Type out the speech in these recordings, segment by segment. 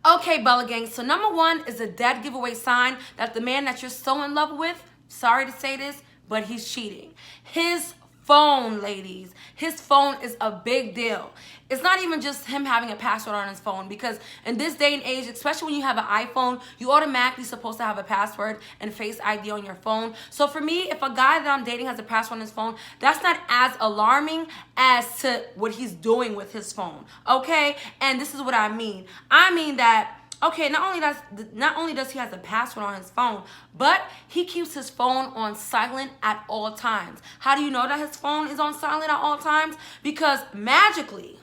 Okay, Bella Gang, so number one is a dead giveaway sign that the man that you're so in love with, sorry to say this, but he's cheating. His phone, ladies, his phone is a big deal. It's not even just him having a password on his phone, because in this day and age, especially when you have an iPhone, you automatically supposed to have a password and Face ID on your phone. So for me, if a guy that I'm dating has a password on his phone, that's not as alarming as to what he's doing with his phone, okay? And this is what I mean. I mean that, okay, not only does he has a password on his phone, but he keeps his phone on silent at all times. How do you know that his phone is on silent at all times? Because magically,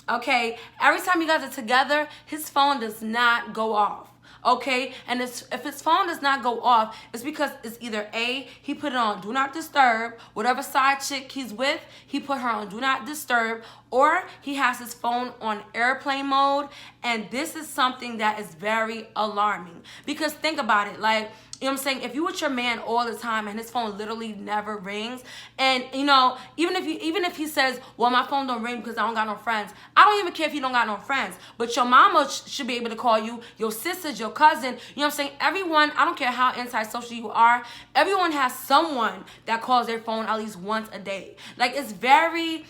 okay, every time you guys are together, his phone does not go off. Okay, and if his phone does not go off, it's because it's either A, he put it on do not disturb, whatever side chick he's with, he put her on do not disturb, or he has his phone on airplane mode. And this is something that is very alarming, because think about it, like, you know what I'm saying? If you with your man all the time and his phone literally never rings, and you know, even if he says, well, my phone don't ring because I don't got no friends, I don't even care if you don't got no friends, but your mama should be able to call you, your sisters, your cousin, you know what I'm saying? Everyone, I don't care how antisocial you are, everyone has someone that calls their phone at least once a day. Like, it's very,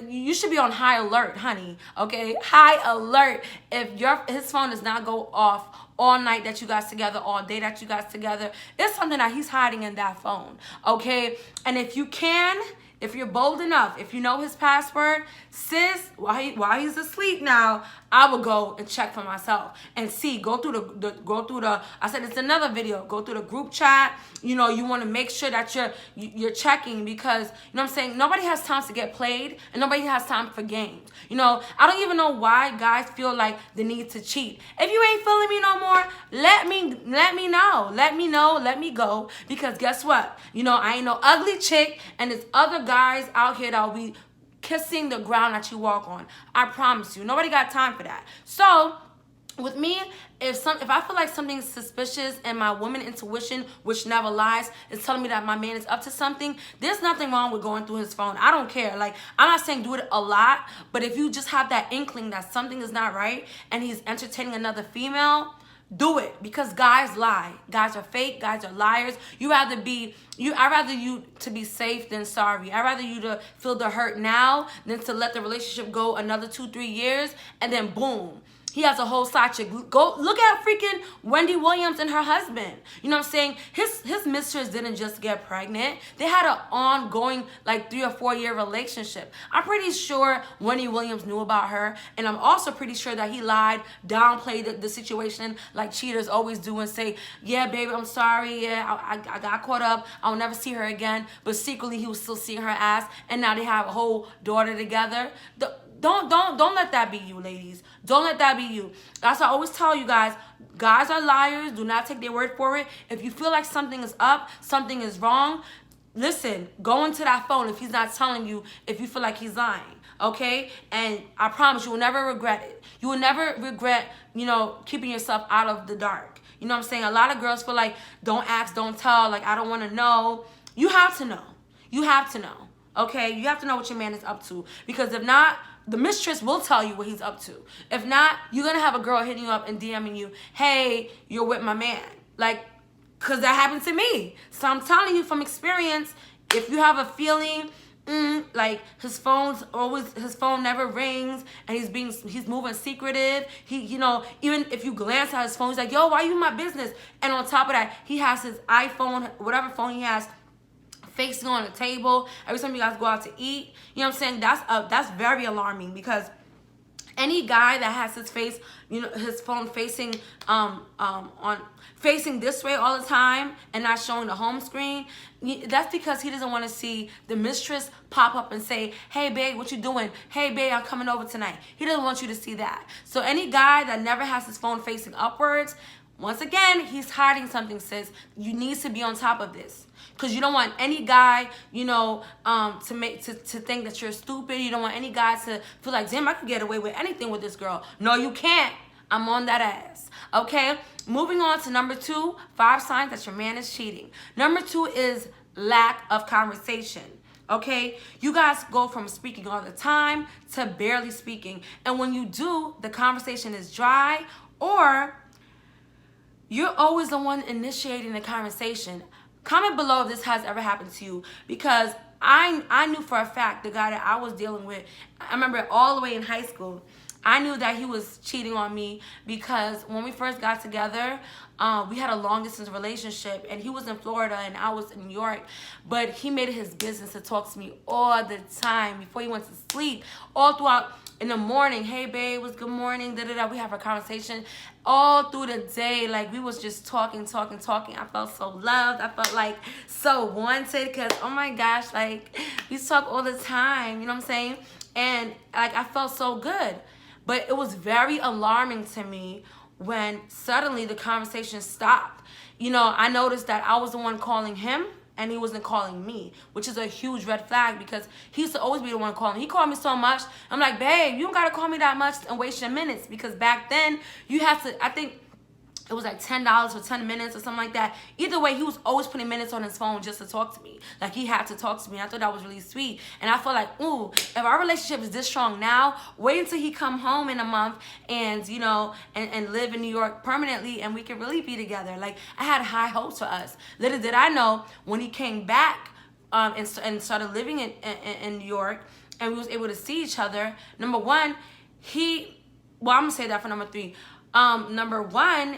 you should be on high alert, honey, okay? High alert if his phone does not go off all night that you guys together, all day that you guys together. It's something that he's hiding in that phone, okay? And if you're bold enough, if you know his password, sis, while he's asleep now, I will go and check for myself and see, go through the, I said it's another video, go through the group chat. You know, you want to make sure that you're checking, because, you know what I'm saying, nobody has time to get played and nobody has time for games. You know, I don't even know why guys feel like the need to cheat. If you ain't feeling me no more, let me know. Let me go, because guess what? You know, I ain't no ugly chick, and there's other guys out here that will be kissing the ground that you walk on. I promise you, nobody got time for that. So with me, if I feel like something's suspicious and my woman intuition, which never lies, is telling me that my man is up to something, there's nothing wrong with going through his phone. I don't care. Like, I'm not saying do it a lot, but if you just have that inkling that something is not right and he's entertaining another female, do it, because guys lie. Guys are fake. Guys are liars. I'd rather you to be safe than sorry. I'd rather you to feel the hurt now than to let the relationship go another 2-3 years and then boom, he has a whole side chick. Go look at freaking Wendy Williams and her husband. You know what I'm saying? His mistress didn't just get pregnant. They had an ongoing, like, 3 or 4 year relationship. I'm pretty sure Wendy Williams knew about her, and I'm also pretty sure that he lied, downplayed the situation like cheaters always do, and say, yeah, baby, I'm sorry. Yeah, I got caught up. I'll never see her again. But secretly, he was still seeing her ass, and now they have a whole daughter together. Don't let that be you, ladies. Don't let that be you. That's why I always tell you guys are liars. Do not take their word for it. If you feel like something is up, something is wrong, listen, go into that phone if he's not telling you, if you feel like he's lying, okay? And I promise you will never regret it. You will never regret, you know, keeping yourself out of the dark. You know what I'm saying? A lot of girls feel like, don't ask, don't tell, like, I don't want to know. You have to know. You have to know, okay? You have to know what your man is up to, because if not, the mistress will tell you what he's up to. If not, you're going to have a girl hitting you up and DMing you, hey, you're with my man. Like, because that happened to me. So I'm telling you from experience, if you have a feeling, like his phone never rings, and he's moving secretive. You know, even if you glance at his phone, he's like, yo, why are you in my business? And on top of that, he has his iPhone, whatever phone he has, facing on the table every time you guys go out to eat. You know what I'm saying? That's very alarming, because any guy that has his face, you know, his phone facing facing this way all the time and not showing the home screen, that's because he doesn't want to see the mistress pop up and say, hey babe, what you doing? Hey babe, I'm coming over tonight. He doesn't want you to see that. So any guy that never has his phone facing upwards, once again, he's hiding something, sis. You need to be on top of this, because you don't want any guy, you know, to think that you're stupid. You don't want any guy to feel like, damn, I could get away with anything with this girl. No, you can't. I'm on that ass. Okay? Moving on to number 2, 5 signs that your man is cheating. Number 2 is lack of conversation. Okay, you guys go from speaking all the time to barely speaking, and when you do, the conversation is dry Or you're always the one initiating the conversation. Comment below if this has ever happened to you, because I knew for a fact the guy that I was dealing with, I remember all the way in high school, I knew that he was cheating on me because when we first got together, we had a long distance relationship, and he was in Florida and I was in New York, but he made it his business to talk to me all the time before he went to sleep, all throughout in the morning. Hey babe, was good morning, da da da. We have a conversation all through the day. Like, we was just talking. I felt so loved. I felt like so wanted, because oh my gosh, like, we talk all the time, you know what I'm saying? And like, I felt so good. But it was very alarming to me when suddenly the conversation stopped. You know, I noticed that I was the one calling him and he wasn't calling me, which is a huge red flag, because he used to always be the one calling. He called me so much. I'm like, babe, you don't got to call me that much and waste your minutes, because back then you had to, I think it was like $10 for 10 minutes or something like that. Either way, he was always putting minutes on his phone just to talk to me. Like, he had to talk to me. I thought that was really sweet. And I felt like, ooh, if our relationship is this strong now, wait until he come home in a month and, you know, and live in New York permanently, and we can really be together. Like, I had high hopes for us. Little did I know, when he came back and started living in New York, and we was able to see each other, number one, well, I'm going to say that for number three. Number one,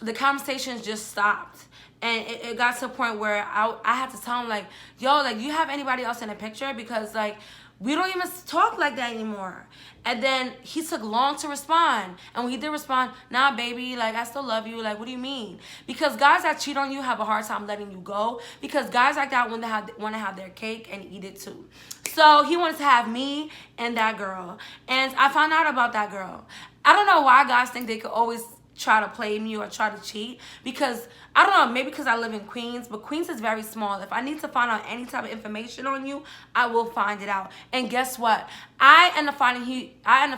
the conversations just stopped, and it got to a point where I had to tell him, like, yo, like, you have anybody else in the picture? Because, like, we don't even talk like that anymore. And then he took long to respond, and when he did respond, nah, baby, like, I still love you. Like, what do you mean? Because guys that cheat on you have a hard time letting you go, because guys like that want to have their cake and eat it too. So he wanted to have me and that girl, and I found out about that girl. I don't know why guys think they could always try to play me or try to cheat, because I don't know, maybe because I live in Queens, but Queens is very small. If I need to find out any type of information on you, I will find it out. And guess what? I ended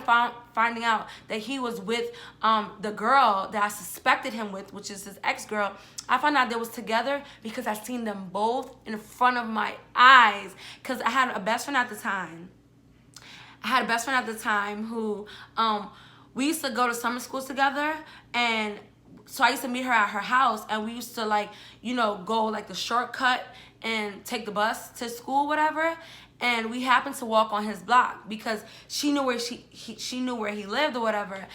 up finding out that he was with the girl that I suspected him with, which is his ex-girl. I found out they was together because I seen them both in front of my eyes, because I had a best friend at the time. Who we used to go to summer schools together, and so I used to meet her at her house, and we used to, like, you know, go like the shortcut and take the bus to school, whatever. And we happened to walk on his block because she knew where she knew where he lived or whatever.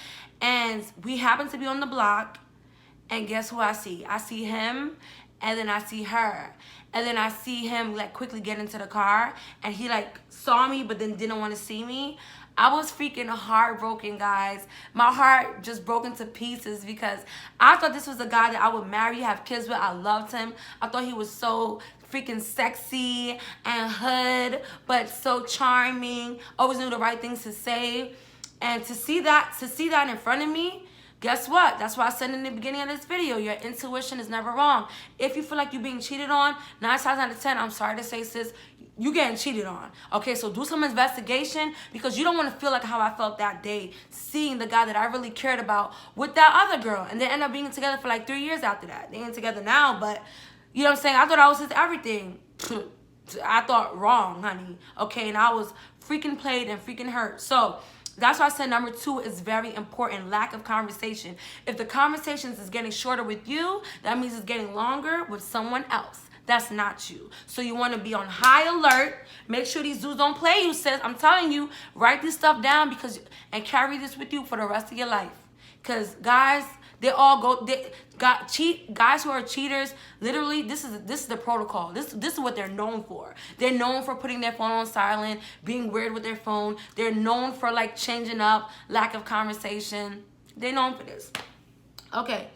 And we happened to be on the block, and guess who I see? I see him, and then I see her. And then I see him, like, quickly get into the car, and he, like, saw me but then didn't want to see me. I was freaking heartbroken, guys. My heart just broke into pieces, because I thought this was a guy that I would marry, have kids with. I loved him. I thought he was so freaking sexy and hood, but so charming. Always knew the right things to say. And to see that in front of me, guess what? That's why I said in the beginning of this video, your intuition is never wrong. If you feel like you're being cheated on, 9 times out of 10, I'm sorry to say, sis, you getting cheated on. Okay, so do some investigation, because you don't want to feel like how I felt that day, seeing the guy that I really cared about with that other girl, and they end up being together for like 3 years after that. They ain't together now, but you know what I'm saying? I thought I was his everything. I thought wrong, honey. Okay, and I was freaking played and freaking hurt. So that's why I said number 2 is very important, lack of conversation. If the conversations is getting shorter with you, that means it's getting longer with someone else. That's not you. So you want to be on high alert. Make sure these dudes don't play you, sis. I'm telling you, write this stuff down, and carry this with you for the rest of your life. Because guys, guys who are cheaters, literally, this is the protocol. This is what they're known for. They're known for putting their phone on silent, being weird with their phone. They're known for, like, changing up, lack of conversation. They're known for this. Okay.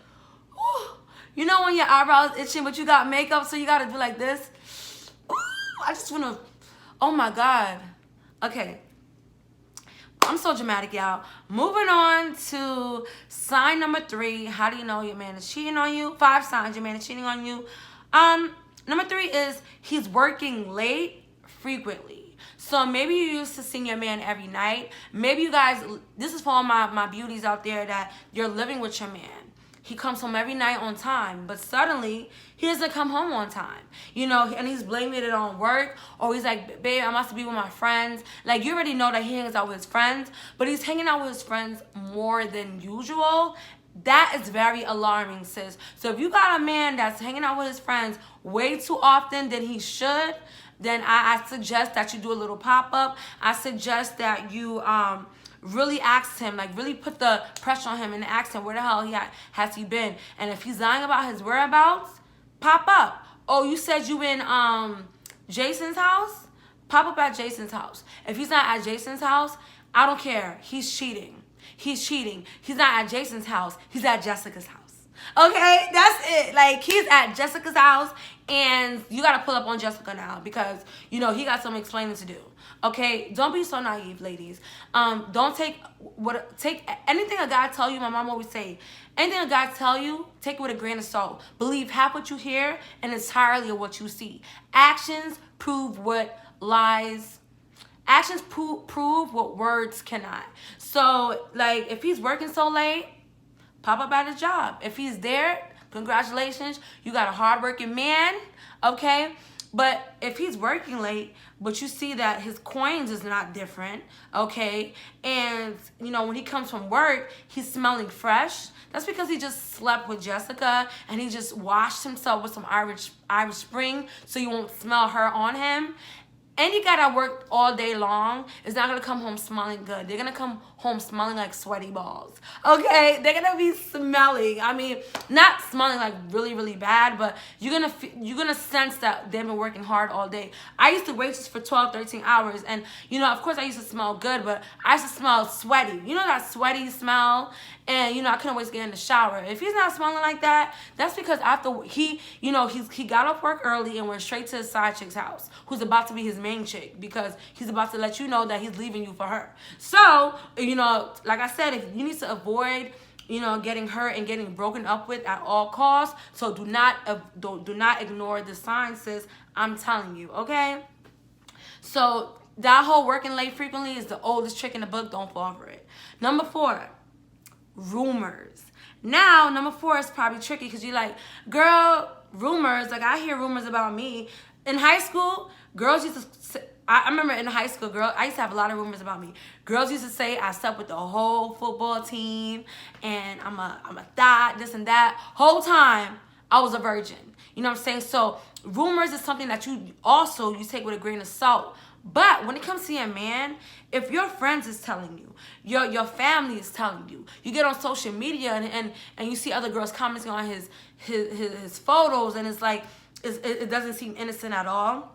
Whew. You know when your eyebrows itching, but you got makeup, so you got to do like this? Ooh, I just want to, oh my God. Okay. I'm so dramatic, y'all. Moving on to sign number 3. How do you know your man is cheating on you? 5 signs your man is cheating on you. Number 3 is he's working late frequently. So maybe you used to see your man every night. Maybe you guys, this is for all my beauties out there that you're living with your man. He comes home every night on time, but suddenly he doesn't come home on time, you know, and he's blaming it on work, or he's like, babe, I must be with my friends. Like, you already know that he hangs out with his friends, but he's hanging out with his friends more than usual, That is very alarming, sis. So if you got a man that's hanging out with his friends way too often than he should, then I suggest that you do a little pop-up. I suggest that you really ask him, like really put the pressure on him and ask him where the hell has he been. And if he's lying about his whereabouts, pop up. Oh, you said you in Jason's house? Pop up at Jason's house. If he's not at Jason's house, I don't care. He's cheating. He's cheating. He's not at Jason's house. He's at Jessica's house. Okay, that's it. Like, he's at Jessica's house, and you got to pull up on Jessica now because, you know, he got some explaining to do. Okay, don't be so naive, ladies. Don't take anything a guy tell you. My mom always say, anything a guy tell you, take it with a grain of salt. Believe half what you hear and entirely of what you see. Actions prove what lies. Actions prove what words cannot. So, like, if he's working so late, pop up at his job. If he's there, congratulations, you got a hardworking man, okay? But if he's working late, but you see that his coins is not different, okay? And, you know, when he comes from work, he's smelling fresh. That's because he just slept with Jessica and he just washed himself with some Irish Spring so you won't smell her on him. Any guy that worked all day long is not going to come home smelling good. They're going to come home smelling like sweaty balls. Okay? They're going to be smelling. I mean, not smelling like really, really bad, but you're going to sense that they've been working hard all day. I used to waitress for 12, 13 hours, and, you know, of course I used to smell good, but I used to smell sweaty. You know that sweaty smell? And, you know, I couldn't always get in the shower. If he's not smelling like that, that's because after he got off work early and went straight to his side chick's house, who's about to be his main chick, because he's about to let you know that he's leaving you for her. So, you know, like I said, if you need to avoid, you know, getting hurt and getting broken up with at all costs, so do not ignore the signs, sis. I'm telling you, okay? So that whole working late frequently is the oldest trick in the book. Don't fall for it. Number 4. Rumors. Now, number 4 is probably tricky because you're like, girl, rumors. Like, I hear rumors about me. In high school, girls used to say, I remember in high school, I used to have a lot of rumors about me. Girls used to say I slept with the whole football team and I'm a thot, this and that. Whole time, I was a virgin. You know what I'm saying? So, rumors is something that you take with a grain of salt. But when it comes to your man, if your friends is telling you, your family is telling you, you get on social media and you see other girls commenting on his photos and it's like, it doesn't seem innocent at all.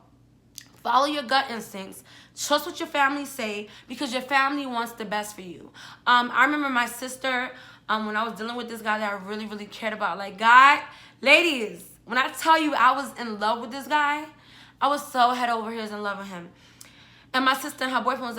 Follow your gut instincts. Trust what your family say because your family wants the best for you. I remember my sister, when I was dealing with this guy that I really, really cared about. Like, ladies, when I tell you I was in love with this guy, I was so head over heels in love with him. And my sister and her boyfriend was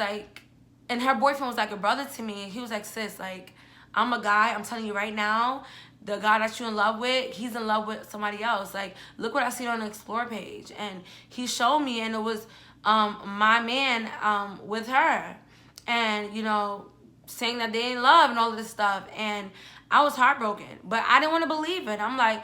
like, a brother to me. He was like, sis, like, I'm a guy. I'm telling you right now, the guy that you're in love with, he's in love with somebody else. Like, look what I see on the Explore page. And he showed me, and it was my man with her. And, you know, saying that they in love and all of this stuff. And I was heartbroken. But I didn't want to believe it. I'm like,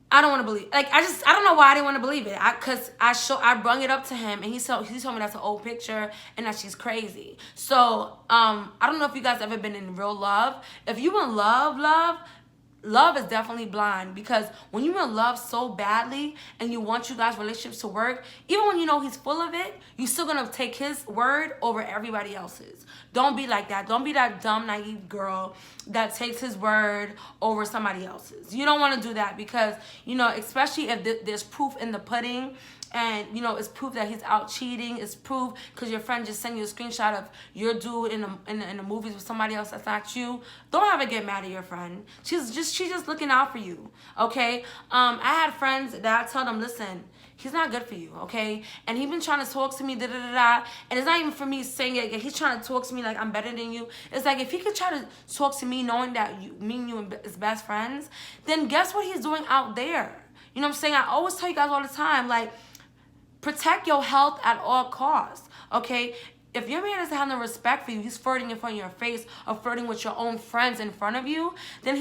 I don't want to believe. Like, I don't know why I didn't want to believe it. Cause I brung it up to him, and he told me that's an old picture and that she's crazy. So I don't know if you guys ever been in real love. If you in love is definitely blind, because when you're in love so badly and you want you guys' relationships to work, even when you know he's full of it, you're still gonna take his word over everybody else's. Don't be like that. Don't be that dumb, naive girl that takes his word over somebody else's. You don't want to do that because, you know, especially if there's proof in the pudding. And, you know, it's proof that he's out cheating. It's proof because your friend just sent you a screenshot of your dude in the movies with somebody else that's not you. Don't ever get mad at your friend. She's just looking out for you, okay? I had friends that I tell them, listen, he's not good for you, okay? And he's been trying to talk to me, da-da-da-da. And it's not even for me saying it. He's trying to talk to me like I'm better than you. It's like if he could try to talk to me knowing that me and you is best friends, then guess what he's doing out there? You know what I'm saying? I always tell you guys all the time, like, protect your health at all costs, okay? If your man doesn't have no respect for you, he's flirting in front of your face or flirting with your own friends in front of you, then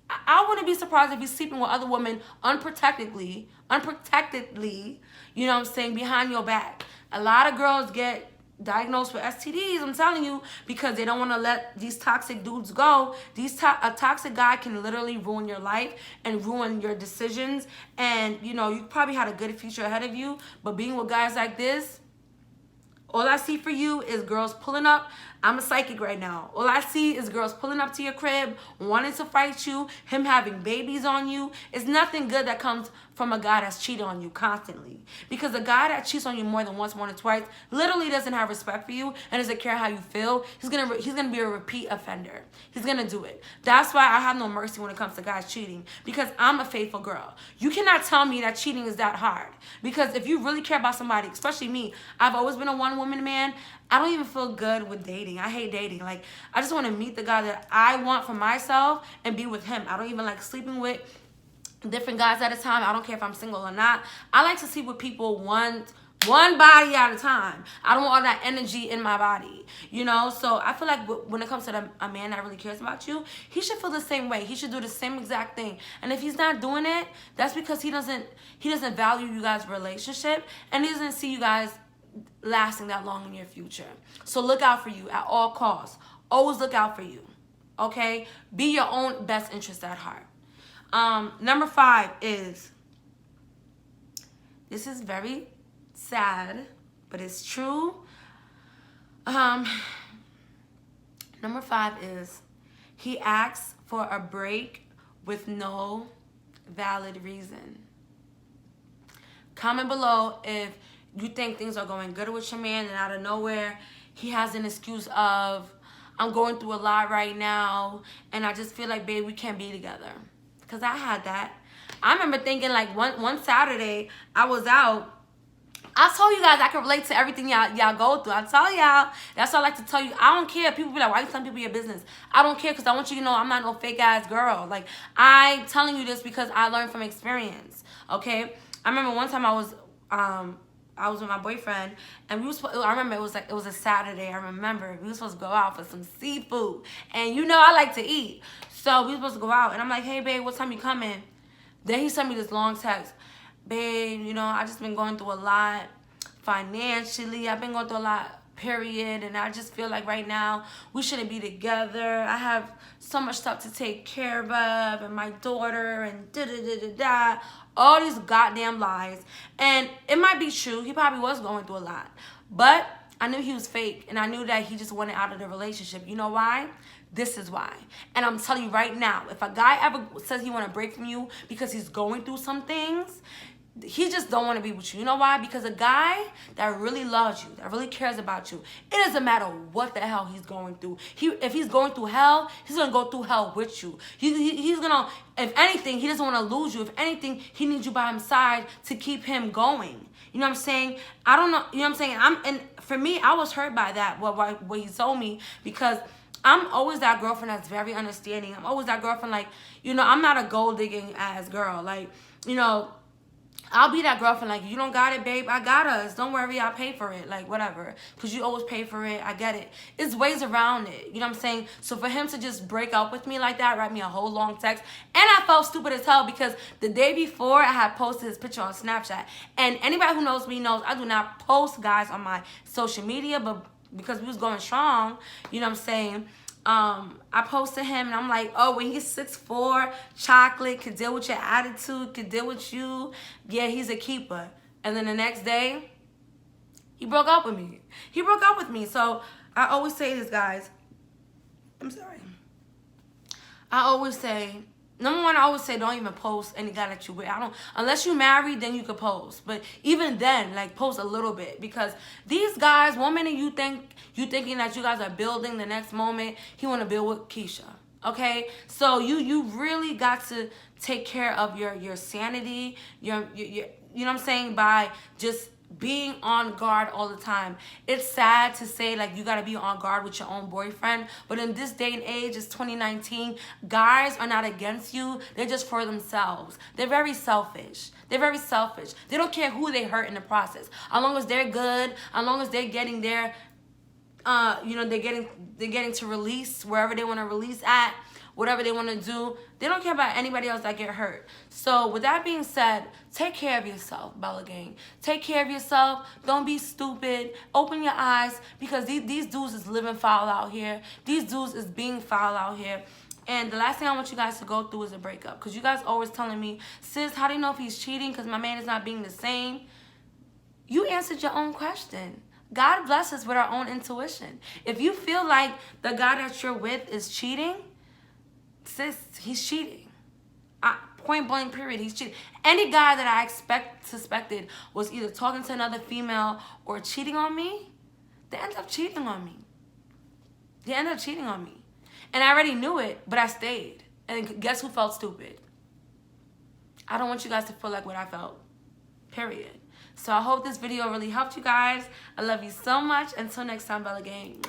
I wouldn't be surprised if he's sleeping with other women unprotectedly, you know what I'm saying, behind your back. A lot of girls get diagnosed with STDs, I'm telling you, because they don't want to let these toxic dudes go. A toxic guy can literally ruin your life and ruin your decisions. And, you know, you probably had a good future ahead of you, but being with guys like this, all I see for you is girls pulling up. I'm a psychic right now. All I see is girls pulling up to your crib, wanting to fight you, him having babies on you. It's nothing good that comes from a guy that's cheating on you constantly. Because a guy that cheats on you more than once, more than twice, literally doesn't have respect for you and doesn't care how you feel. He's gonna be a repeat offender. He's gonna do it. That's why I have no mercy when it comes to guys cheating, because I'm a faithful girl. You cannot tell me that cheating is that hard. Because if you really care about somebody, especially me, I've always been a one-woman man. I don't even feel good with dating. I hate dating. Like, I just want to meet the guy that I want for myself and be with him. I don't even like sleeping with different guys at a time. I don't care if I'm single or not. I like to sleep with people one body at a time. I don't want all that energy in my body, you know? So I feel like when it comes to a man that really cares about you, he should feel the same way. He should do the same exact thing. And if he's not doing it, that's because he doesn't value you guys' relationship, and he doesn't see you guys lasting that long in your future. So look out for you at all costs. Always look out for you, okay? Be your own best interest at heart. Number 5 is, this is very sad, but it's true. Number 5 is, he asks for a break with no valid reason. Comment below if you think things are going good with your man and out of nowhere he has an excuse of, I'm going through a lot right now and I just feel like, babe, we can't be together. Because I had that. I remember thinking, like, one Saturday I was out. I told you guys I can relate to everything y'all go through. I tell y'all, that's what I like to tell you. I don't care. People be like, why you telling people your business? I don't care, because I want you to know I'm not no fake ass girl. Like, I'm telling you this because I learned from experience, okay? I remember one time I was with my boyfriend, and I remember it was a Saturday. I remember we were supposed to go out for some seafood, and you know I like to eat, so we were supposed to go out. And I'm like, hey babe, what time you coming? Then he sent me this long text, babe, you know, I just been going through a lot financially. I've been going through a lot, period, and I just feel like right now we shouldn't be together. I have so much stuff to take care of, and my daughter, and da-da-da-da-da. All these goddamn lies. And it might be true. He probably was going through a lot. But I knew he was fake. And I knew that he just wanted out of the relationship. You know why? This is why. And I'm telling you right now, if a guy ever says he want to break from you because he's going through some things, he just don't want to be with you. You know why? Because a guy that really loves you, that really cares about you, it doesn't matter what the hell he's going through. If he's going through hell, he's going to go through hell with you. He's going to, if anything, he doesn't want to lose you. If anything, he needs you by his side to keep him going. You know what I'm saying? I don't know. You know what I'm saying? And for me, I was hurt by that, what he told me, because I'm always that girlfriend that's very understanding. I'm always that girlfriend, like, you know, I'm not a gold digging ass girl. Like, you know, I'll be that girlfriend, like, you don't got it, babe, I got us. Don't worry, I'll pay for it. Like, whatever. Because you always pay for it. I get it. It's ways around it. You know what I'm saying? So for him to just break up with me like that, write me a whole long text. And I felt stupid as hell because the day before I had posted his picture on Snapchat. And anybody who knows me knows I do not post guys on my social media. But because we was going strong, you know what I'm saying, I posted him, and I'm like, oh, when he's 6'4", chocolate, could deal with your attitude, could deal with you, yeah, he's a keeper. And then the next day, he broke up with me. He broke up with me. So I always say this, guys. I'm sorry. I always say, number one, I always say don't even post any guy that you with. Unless you're married, then you could post. But even then, like, post a little bit, because these guys, one minute you thinking that you guys are building, the next moment he want to build with Keisha. Okay, so you really got to take care of your sanity, your you know what I'm saying, by just being on guard all the time. It's sad to say, like, you gotta be on guard with your own boyfriend, but in this day and age, it's 2019, guys are not against you, they're just for themselves. They're very selfish. They're very selfish. They don't care who they hurt in the process. As long as they're good, as long as they're getting their you know, they're getting to release wherever they want to release at, whatever they want to do. They don't care about anybody else that get hurt. So with that being said, take care of yourself, Bella Gang. Take care of yourself. Don't be stupid. Open your eyes, because these dudes is living foul out here. These dudes is being foul out here. And the last thing I want you guys to go through is a breakup. Because you guys always telling me, sis, how do you know if he's cheating? Because my man is not being the same. You answered your own question. God bless us with our own intuition. If you feel like the guy that you're with is cheating, sis, he's cheating. Point blank, period, he's cheating. Any guy that I suspected was either talking to another female or cheating on me, they end up cheating on me. They end up cheating on me. And I already knew it, but I stayed. And guess who felt stupid? I don't want you guys to feel like what I felt. Period. So I hope this video really helped you guys. I love you so much. Until next time, Bella Gang.